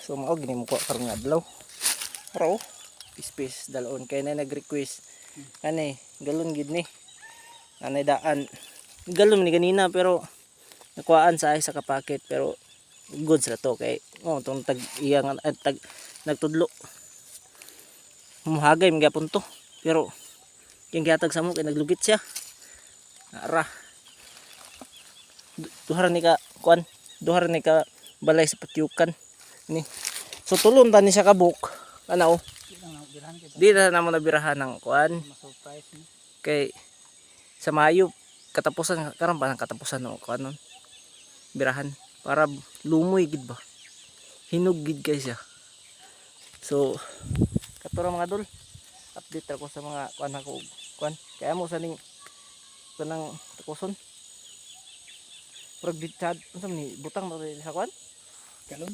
So mao gini mo ko karong adlaw. Pero space dalon kay na nag-request. Ani galon gid ni. Anay daan. Galon ni ganina pero nakuhaan sa ay sa kapakit pero goods ra to kay tong tag iyang tag nagtudlo. Muhagay magyapon to pero king gihatag sa mo kay naglugit siya. Ara. Duhar ni ka kuan, duhar ni ka balay sa patyukan ni. So tulon ta ni siya kabuk. Ano? Di na namo nabirahan ng kuan. Kay sa Mayo katapusan karon pa katapusan no kuan nun. Birahan para lumoy gid ba. Hinog gid kay siya. So katura mga dol, update ako sa mga kuan ako kuan. Kaya mo sa ning kanang takuson. Pero bitad unsa ni butang sa kuan? Galon.